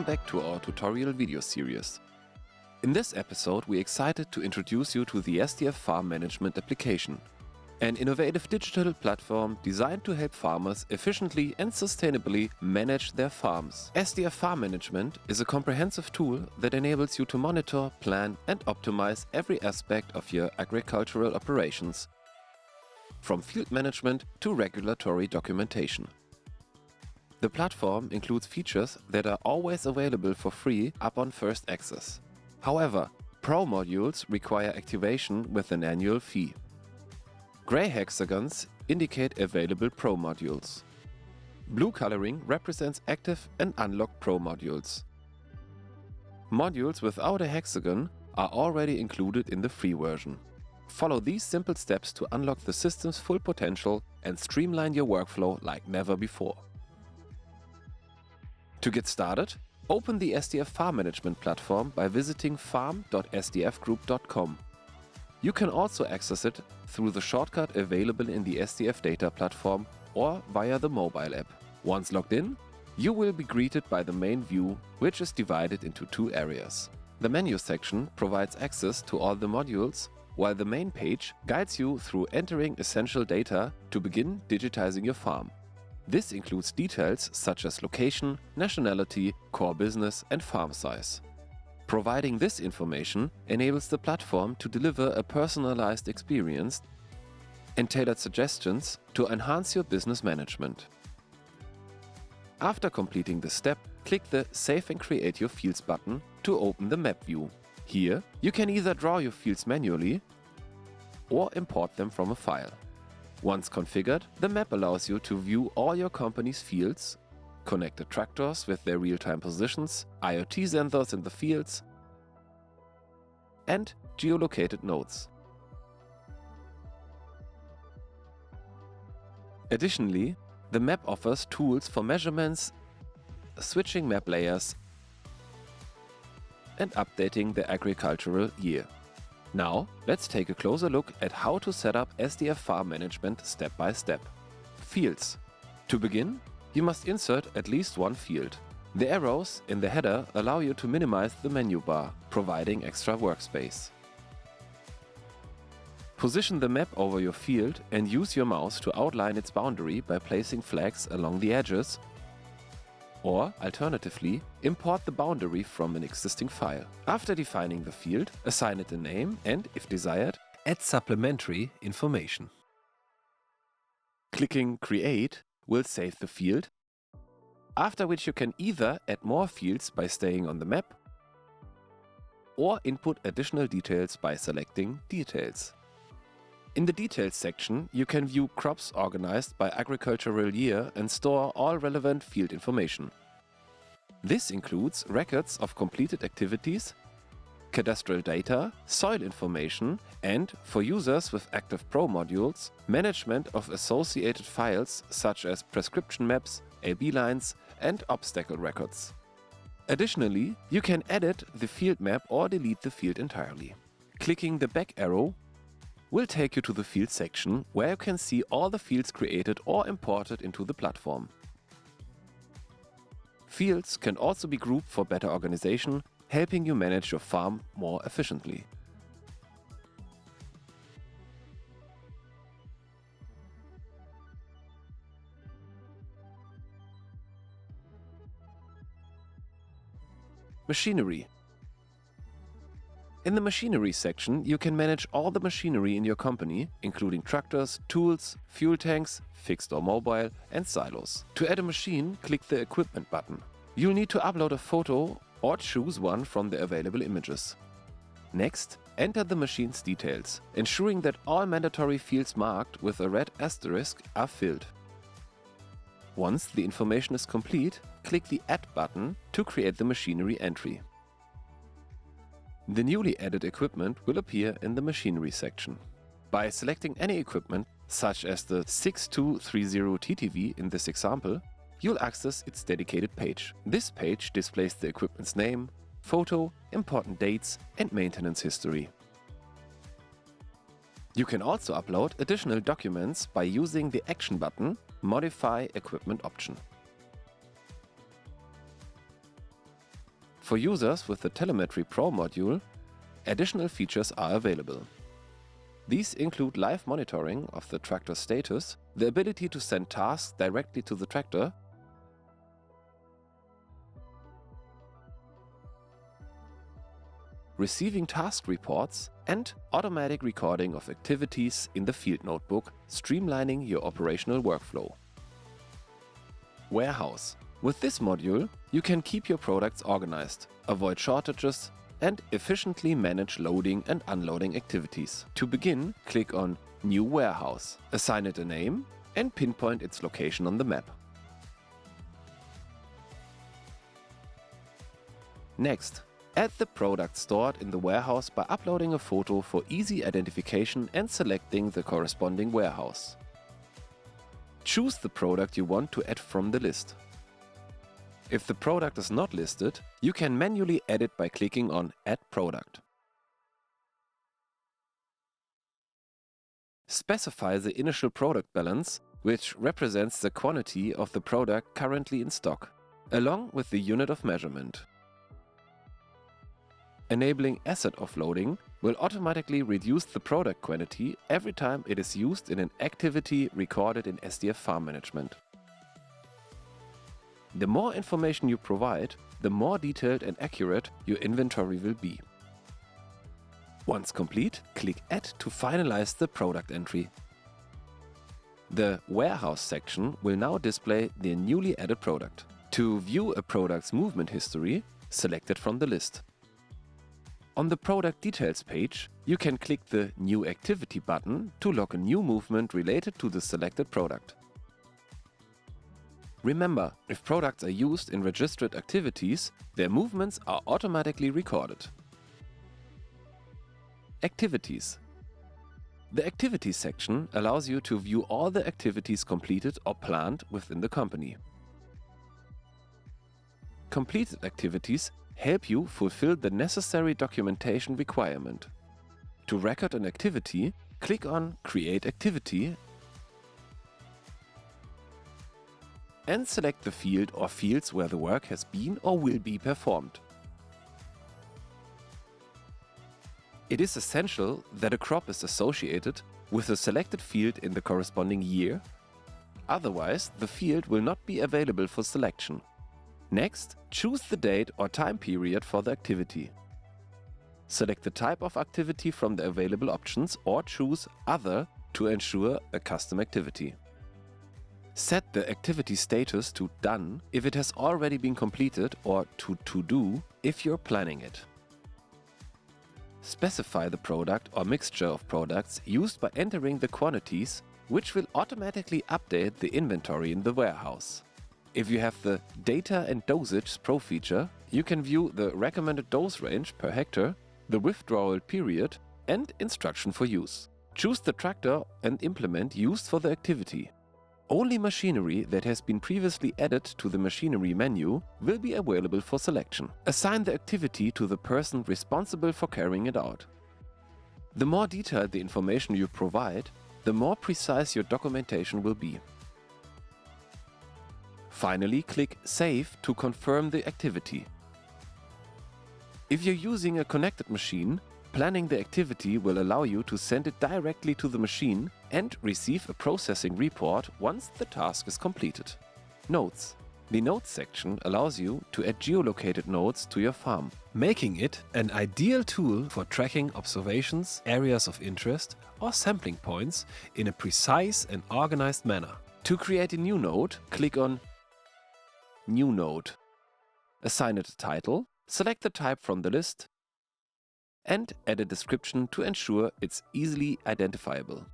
Welcome back to our tutorial video series. In this episode, we're excited to introduce you to the SDF Farm Management application, an innovative digital platform designed to help farmers efficiently and sustainably manage their farms. SDF Farm Management is a comprehensive tool that enables you to monitor, plan and optimize every aspect of your agricultural operations, from field management to regulatory documentation. The platform includes features that are always available for free upon first access. However, Pro modules require activation with an annual fee. Gray hexagons indicate available Pro modules. Blue coloring represents active and unlocked Pro modules. Modules without a hexagon are already included in the free version. Follow these simple steps to unlock the system's full potential and streamline your workflow like never before. To get started, open the SDF Farm Management platform by visiting farm.sdfgroup.com. You can also access it through the shortcut available in the SDF Data platform or via the mobile app. Once logged in, you will be greeted by the main view, which is divided into two areas. The menu section provides access to all the modules, while the main page guides you through entering essential data to begin digitizing your farm. This includes details such as location, nationality, core business and farm size. Providing this information enables the platform to deliver a personalized experience and tailored suggestions to enhance your business management. After completing this step, click the Save and Create Your Fields button to open the map view. Here, you can either draw your fields manually or import them from a file. Once configured, the map allows you to view all your company's fields, connected tractors with their real-time positions, IoT sensors in the fields, and geolocated nodes. Additionally, the map offers tools for measurements, switching map layers, and updating the agricultural year. Now, let's take a closer look at how to set up SDF Farm Management step by step. Fields. To begin, you must insert at least one field. The arrows in the header allow you to minimize the menu bar, providing extra workspace. Position the map over your field and use your mouse to outline its boundary by placing flags along the edges, or, alternatively, import the boundary from an existing file. After defining the field, assign it a name and, if desired, add supplementary information. Clicking Create will save the field, after which you can either add more fields by staying on the map or input additional details by selecting Details. In the Details section, you can view crops organized by agricultural year and store all relevant field information. This includes records of completed activities, cadastral data, soil information, and, for users with active Pro modules, management of associated files such as prescription maps, AB lines, and obstacle records. Additionally, you can edit the field map or delete the field entirely. Clicking the back arrow will take you to the field section, where you can see all the fields created or imported into the platform. Fields can also be grouped for better organization, helping you manage your farm more efficiently. Machinery. In the Machinery section, you can manage all the machinery in your company, including tractors, tools, fuel tanks, fixed or mobile, and silos. To add a machine, click the Equipment button. You'll need to upload a photo or choose one from the available images. Next, enter the machine's details, ensuring that all mandatory fields marked with a red asterisk are filled. Once the information is complete, click the Add button to create the machinery entry. The newly added equipment will appear in the Machinery section. By selecting any equipment, such as the 6230 TTV in this example, you'll access its dedicated page. This page displays the equipment's name, photo, important dates, and maintenance history. You can also upload additional documents by using the Action button, Modify Equipment option. For users with the Telemetry Pro module, additional features are available. These include live monitoring of the tractor status, the ability to send tasks directly to the tractor, receiving task reports, and automatic recording of activities in the field notebook, streamlining your operational workflow. Warehouse. With this module, you can keep your products organized, avoid shortages, and efficiently manage loading and unloading activities. To begin, click on New Warehouse, assign it a name, and pinpoint its location on the map. Next, add the product stored in the warehouse by uploading a photo for easy identification and selecting the corresponding warehouse. Choose the product you want to add from the list. If the product is not listed, you can manually add it by clicking on Add Product. Specify the initial product balance, which represents the quantity of the product currently in stock, along with the unit of measurement. Enabling asset offloading will automatically reduce the product quantity every time it is used in an activity recorded in SDF Farm Management. The more information you provide, the more detailed and accurate your inventory will be. Once complete, click Add to finalize the product entry. The Warehouse section will now display the newly added product. To view a product's movement history, select it from the list. On the Product Details page, you can click the New Activity button to log a new movement related to the selected product. Remember, if products are used in registered activities, their movements are automatically recorded. Activities. The Activities section allows you to view all the activities completed or planned within the company. Completed activities help you fulfill the necessary documentation requirement. To record an activity, click on Create Activity and select the field or fields where the work has been or will be performed. It is essential that a crop is associated with the selected field in the corresponding year, otherwise the field will not be available for selection. Next, choose the date or time period for the activity. Select the type of activity from the available options or choose Other to ensure a custom activity. Set the activity status to Done if it has already been completed or to Do if you're planning it. Specify the product or mixture of products used by entering the quantities, which will automatically update the inventory in the warehouse. If you have the Data and Dosage Pro feature, you can view the recommended dose range per hectare, the withdrawal period, and instruction for use. Choose the tractor and implement used for the activity. Only machinery that has been previously added to the machinery menu will be available for selection. Assign the activity to the person responsible for carrying it out. The more detailed the information you provide, the more precise your documentation will be. Finally, click Save to confirm the activity. If you're using a connected machine, planning the activity will allow you to send it directly to the machine and receive a processing report once the task is completed. Notes. The Notes section allows you to add geolocated notes to your farm, making it an ideal tool for tracking observations, areas of interest, or sampling points in a precise and organized manner. To create a new note, click on New Note. Assign it a title, select the type from the list, and add a description to ensure it's easily identifiable.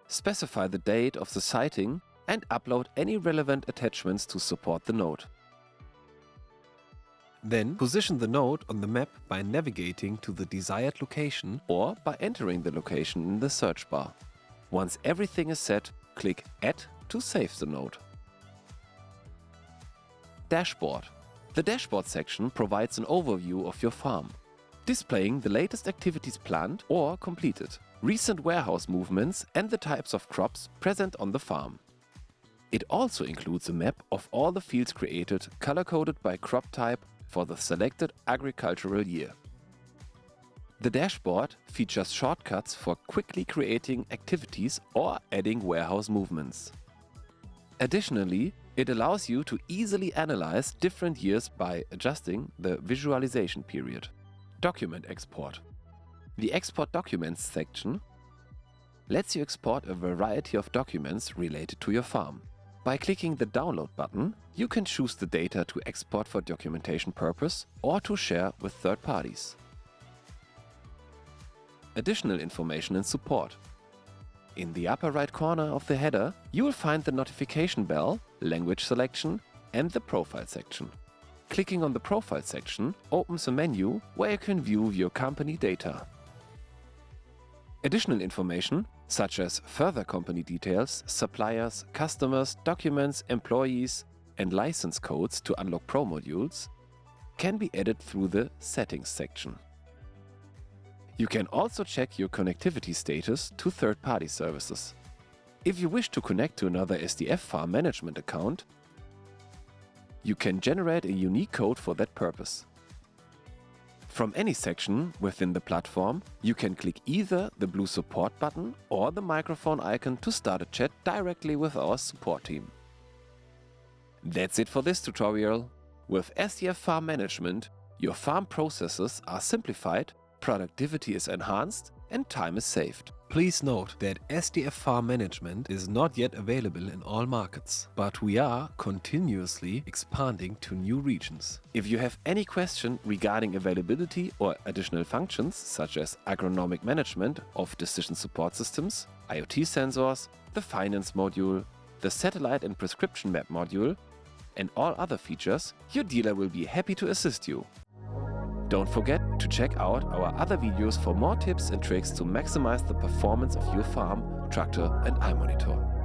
Specify the date of the sighting and upload any relevant attachments to support the note. Then position the note on the map by navigating to the desired location or by entering the location in the search bar. Once everything is set, click Add to save the note. Dashboard. The Dashboard section provides an overview of your farm, displaying the latest activities planned or completed, recent warehouse movements and the types of crops present on the farm. It also includes a map of all the fields created, color-coded by crop type for the selected agricultural year. The dashboard features shortcuts for quickly creating activities or adding warehouse movements. Additionally, it allows you to easily analyze different years by adjusting the visualization period. Document export. The Export Documents section lets you export a variety of documents related to your farm. By clicking the Download button, you can choose the data to export for documentation purpose or to share with third parties. Additional information and support. In the upper right corner of the header, you will find the notification bell, language selection, and the profile section. Clicking on the profile section opens a menu where you can view your company data. Additional information, such as further company details, suppliers, customers, documents, employees, and license codes to unlock Pro modules, can be added through the Settings section. You can also check your connectivity status to third-party services. If you wish to connect to another SDF Farm Management account, you can generate a unique code for that purpose. From any section within the platform, you can click either the blue support button or the microphone icon to start a chat directly with our support team. That's it for this tutorial. With SDF Farm Management, your farm processes are simplified, productivity is enhanced, and time is saved. Please note that SDF Farm Management is not yet available in all markets, but we are continuously expanding to new regions. If you have any question regarding availability or additional functions, such as agronomic management of decision support systems, IoT sensors, the finance module, the satellite and prescription map module, and all other features, your dealer will be happy to assist you. Don't forget to check out our other videos for more tips and tricks to maximize the performance of your farm, tractor and iMonitor.